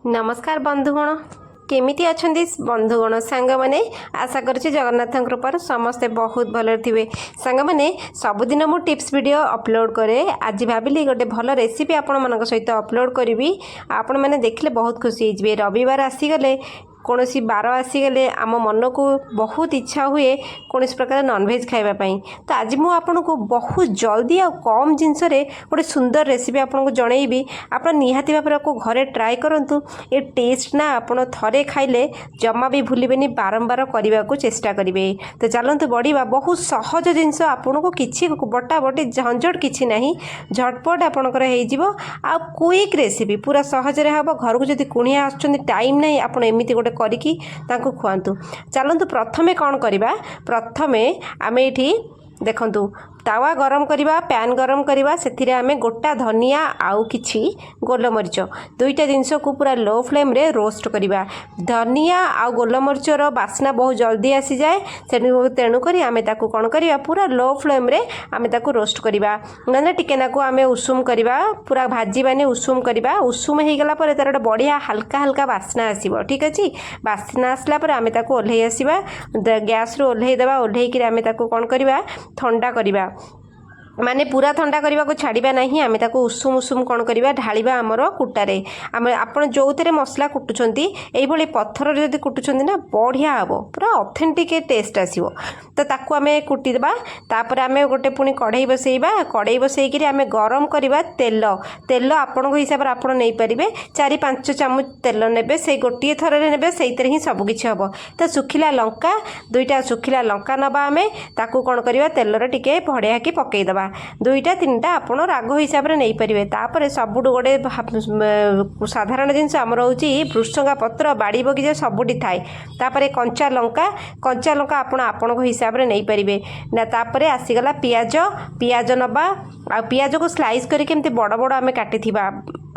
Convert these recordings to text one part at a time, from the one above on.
नमस्कार बंधुगण केमिति अछंती बंधुगण सांग मैंने आशा करुच्ची जगन्नाथ कृपार समस्ते बहुत भल थे सांग मैंने सबुदिन मु टिप्स वीडियो अपलोड करे आज भाविली गोटे भल रेसिपी आपण मान सहित अपलोड करी आपण मैंने देखले बहुत खुशी हो रविवार आसीगले कौन बार आसीगले आम मन को बहुत इच्छा हुए कौन प्रकार नॉनवेज खावाई तो आज मुझे आपन को बहुत जल्दी आ कम जिनस गोटे सुंदर रेसिपी आपन को जनईबी आप निहाती भाव को घरे ट्राए करूँ ये टेस्ट ना आपड़ थे खाइले जमा भी भूलें बारंबार करने को चेष्टा करेंगे तो चलते बढ़िया बहुत सहज जिनस आपन को किसी बटा बटी झंझट किसी ना झटपट आपणकर आ क्विक रेसिपी पूरा सहजरे हम घर को जब कुणिया टाइम ना आप एमती गोटे करिकी तांको खुआंतु चलतु प्रथमे कौन करवा प्रथमे आम ये देखु तावा गरम करवा पैन गरम करवा से आम गोटा धनिया आउ किछि गोलमरीच दुईटा जिनस को पूरा लो फ्लेम रे रोस्ट करवा धनिया आउ गोलमरीचर बास्ना बहुत जल्दी आसी जाए तेणुक आम ताकू कौन करवा पूरा लो फ्लेम रे आम ताकू रोस्ट करवा ना टिके नाकू आम उषुम करवा पूरा भाजबानी उषुम करवा उषुम हो गला तार गोटे बढ़िया हल्का हल्का बास्ना आसो ठीक अच्छे बास्ना आसला आम ताकू ओह्लई आसवा गैस रू ओह्लई देवा ओह्लैक आम ताकू कौन करवा ठंडा करवा माने पूरा ठंडा करने को छाड़ा ना आम उषुम उषुम कौन करवा ढालिबा आमर कुटारे आम आपड़ जो थे मसला कुटुंट ये पत्थर जब कुटुंट ना बढ़िया हम पूरा ऑथेंटिक टेस्ट आसो तो ताकू आम कुटीदेबा तापर आम गोटे पुणी कढ़ई बसैबा कढ़ई बसैक आम गरम करवा तेल तेल आपण हिसाब से आप नहीं पारे 4-5 चामच तेल ने से गोटे थर ने से ही सबकि हम तो सुखिला लंका दुईटा सुखिला लंका नवा आम ताकू कौन करवा तेलर टिके बढ़िया कि पकईदबा 2-3टा आप राग हिसाब से नहीं पारे तापर सबुठ गोटे साधारण जिनस आम रोचे भृषंगा पत्र बाड़ी बगीचा सबुठी थाए तापर कंचा लंका आपण हिसाब से नहीं पारे ना तापर आसीगला पियाज पियाज नबा आ पियाज को स्लाइस करके एमती बड़ बड़ आम काटी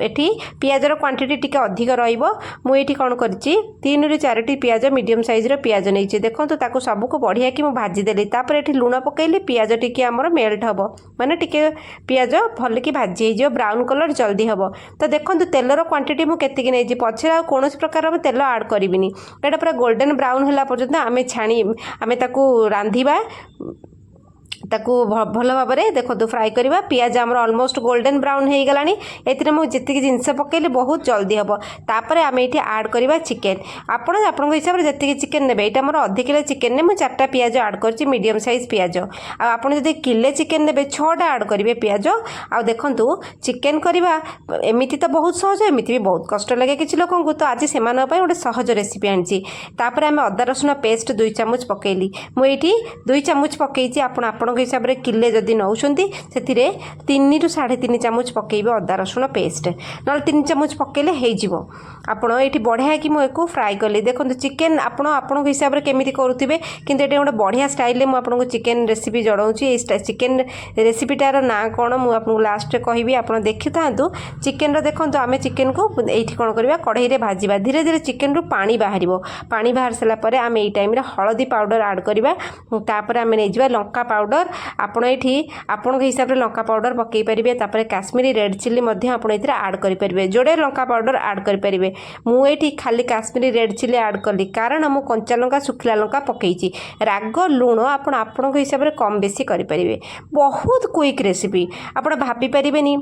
एठी पियाजर क्वांटिटी टिके अधिक रहिबो मुझे कौन करी 3-4टी पियाज मीडियम साइज पियाज नहीं देखो ताको सबको बढ़िया कि भाजीदेली तापर एठी लुण पकईली पियाज टिके आमर मेल्ट हम माने टिके पियाज भल कि भाजी हो ब्राउन कलर जल्दी हम तो देखो तेलर क्वांटिटी मुझे नहीं पछे कौन प्रकार तेल आड करी यहाँ पूरा गोल्डन ब्राउन है पर्यटन आम छाणी आम रांधिबा ताकू भल भाव में देखो फ्राए करवा पियाज आमर ऑलमोस्ट गोल्डन ब्राउन हो गला जी जिनस पकईले बहुत जल्दी हम तापर आम ये आड करवा चिकेन आपण हिसाब से जी चिकेन ने यहाँ मोर अधिक किलो चिकेन ने मुझे 4टा पियाज आड कर मीडियम साइज पियाज आपड़ जब किले चिकेन ने 6टा आड करेंगे पियाज आ देखु चिकेन करवा एमती तो बहुत सहज एमती भी बहुत कष्ट लगे किसी लोक तो आज से गोटे सहज रेसिपी आनी तापर आम अदा रसुण पेस्ट 2 चामच पकईली मुझे 2 चामच पकई आपण हिसाब से किले जदि नौ से 3 ରୁ 3.5 चामच पकईबे अदा रसुण पेस्ट ना 3 चामच पकईले हो आपड़ ये बढ़िया कि मुझे फ्राए कली देखो चिकेन आपण हिसाब से केमी करुवे कि गोटे बढ़िया स्टाइल में आपको चिकेन रेसिपी जनाऊँगी चिकेन रेसिपीटार ना कौन मुझे लास्ट कहि आप देखी था चिकेन देखो आम चिकेन को ये कौन करवा कढ़ई में भाजवा धीरे धीरे चिकेन रू पानी बाहर पानी बाहर सारापर आम ये टाइम हलदी पाउडर आड करवा तापर आम नहीं लंका पाउडर आपण ये आपण हिसाब से लंका पाउडर पकई पारे तापर काश्मीरी रेड चिल्ली आप आड करेंगे जोड़े लंका पाउडर आड करेंगे मुझे खाली काश्मीरी रेड चिल्ली आड कली कारण मु कंचा लंका सुखिला लंका पकई राग लुण आपण हिसाब से कम बेसी करेंगे बहुत क्विक रेसिपी आप भाभी पारे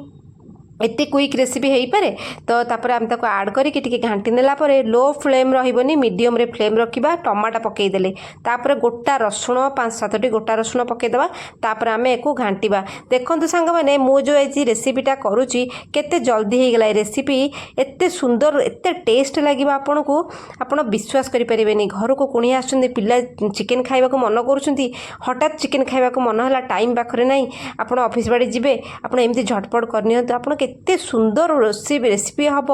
एते क्विक रेसिपी हो पारे तो तापर आम ताको आड करके घाटी नेला परे लो फ्लेम रहिबनी मीडियम रे फ्लेम रखिबा टमाटा पकईदेले तापर गोटा रसुण 5-7टी गोटा रसुण पकईदेवा तापर आम एको घाटिबा देखो सांग मैंने मु जो ये रेसिपीटा करुच्ची केते जल्दी हो गला रेसिपी एते सुंदर एते टेस्ट लगे आपन को आप विश्वास करें घर को कुणी आसुँच पिला चिकेन खाइबा मन कर हठात चिकेन खाइबा मन है टाइम पाखे ना आप ऑफिस बाड़ी जी आप एमती झटपट करनी आप एते सुंदर रेसिपी हम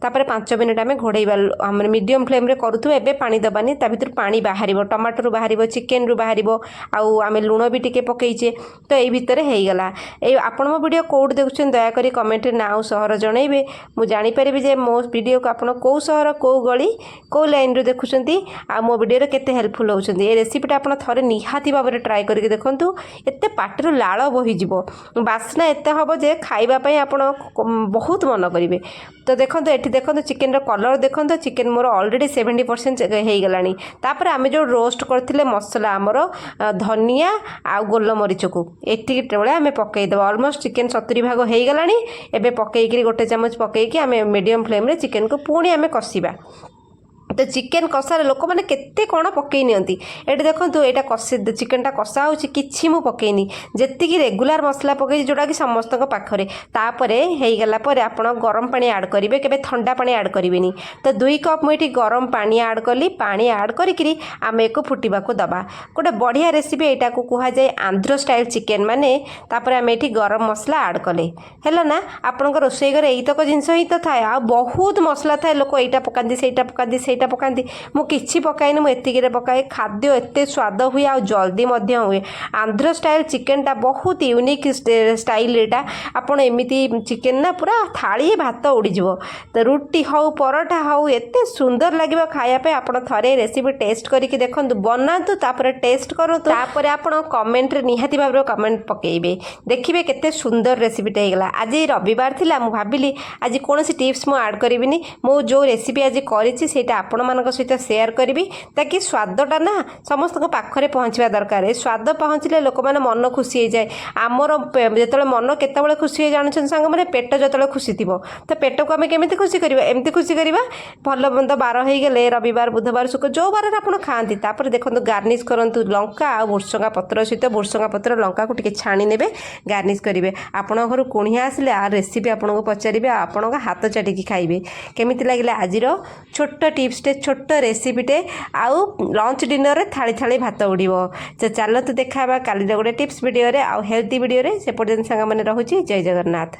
तापर 5 मिनट आम घोड़ेबा आम मीडियम फ्लेम रे करूँ एबे पानी दबानी ता भीतर पानी बाहर टमाटर बाहर चिकेन रू बाहर आम लुण भी टिके पकईचे तो यही भितर हो गला ये आपण मो वीडियो कौट देखुं दयाकोरी कमेंट ना सहर जनइबे मु जानीपारि जे मो वीडियो को आपन कौ सहर कौ गली कौ लाइन रू देखुंट आ मो वीडियो केते हेल्पफुल होउछन्ती ये रेसिपीटा आपन थरे निहाती भाव में ट्राए करके देखंतु एते पाटिरु लाळ बहिजिवो बास्ना एते हबो जे खाइबा पई आपन बहुत मन करेंगे। तो देखो ये देखो चिकेन कलर देखो चिकेन मोर ऑलरेडी 70% हो गलापर आम जो रोस्ट करते मसला आमर धनिया आ गोलमरीच को एति आम पकईदेव ऑलमोस्ट चिकेन 70 भाग हो गला। एबे पकईकरी गोटे चामच पकईकी आम मीडियम फ्लेम चिकेन को पुणी आम कषा। तो चिकेन कषार लोक मैंने केते कौन पकई नियंती एटी देखो यहाँ कषि चिकेनटा कषा हो कि मु पकईनी जी रेगुलार मसला पकई जोटा कि समस्त पाखरे तापरे हो गलापर आप गरम पानी ऐड करेंगे केबे ठंडा पानी ऐड करेंगे। तो 2 कप मुझे गरम पानी ऐड कली पानी ऐड करी आम एक फुटवा दबा गोटे बढ़िया रेसिपी यहाँ को कह जाए आंध्र स्टाइल चिकेन माने तापर आम ये गरम मसला ऐड कले है ना आपण रोषेई घर यहीतक जिनस ही तो थाए आ बहुत मसला थाए लोक यहाँ पकाती से पकाती पकाती मु किछि पकाइनी मु एतिकिरे पकाए खाद्य एते स्वाद हुए आ जल्दी मध्य हुए। आंध्र स्टाइल चिकेन टा बहुत यूनिक स्टाइल एटा आपण एमिति चिकेन ना पूरा थाली भात उड़ीजिवो तो रुटी हाउ परोठा हाउ एते सुंदर लागिवो खाया पे आपण थरे रेसिपी टेस्ट करके देखंतु बनातु तापर टेस्ट करंतु तापर आपण कमेंट रे निहाती भाबरे कमेंट पकेइबे देखिबे केते सुंदर रेसिपी टे हेगला। आज रविवार थिला मु भाबिली आज कोनोसी टिप्स मु ऐड करिबिनी मु जो रेसिपी आज करिछि सेटा आपण मानक सहित शेयर करी ताकि स्वादटा ना समस्त पाखरे पहुँचवा दरकार स्वाद पहुँचले लोक मैंने मन खुशी हो जाए आमर जो मन केत खुशी हो जानते सांग मैंने पेट जो खुशी थी तो पेट को आम केमी खुशी करवा एमती खुशी करवा भल मंद बार हो गले रविवार बुधवार शुक्र जो बार आप खाती देखो गार्निश करूँ लंका आ भुर्संगा पत्र सहित भुर्संगा पत्र लंका को टी छाणी ने गार्निश करेंगे आपण घर कुणिया आसिले आ रेसिपी आपको पचारे आपण हाथ चाटिकी खाइबे केमी लगे आज छोट टिप्सटे छोट रेसिपीटे आउ लंच डिनर थाली थाली भात उड़ीबो। तो चलतु देखा काली गोटे टिप्स वीडियो आउ हेल्थी वीडियो से पर्यटन सांग मैंने रहुची। जय जगन्नाथ।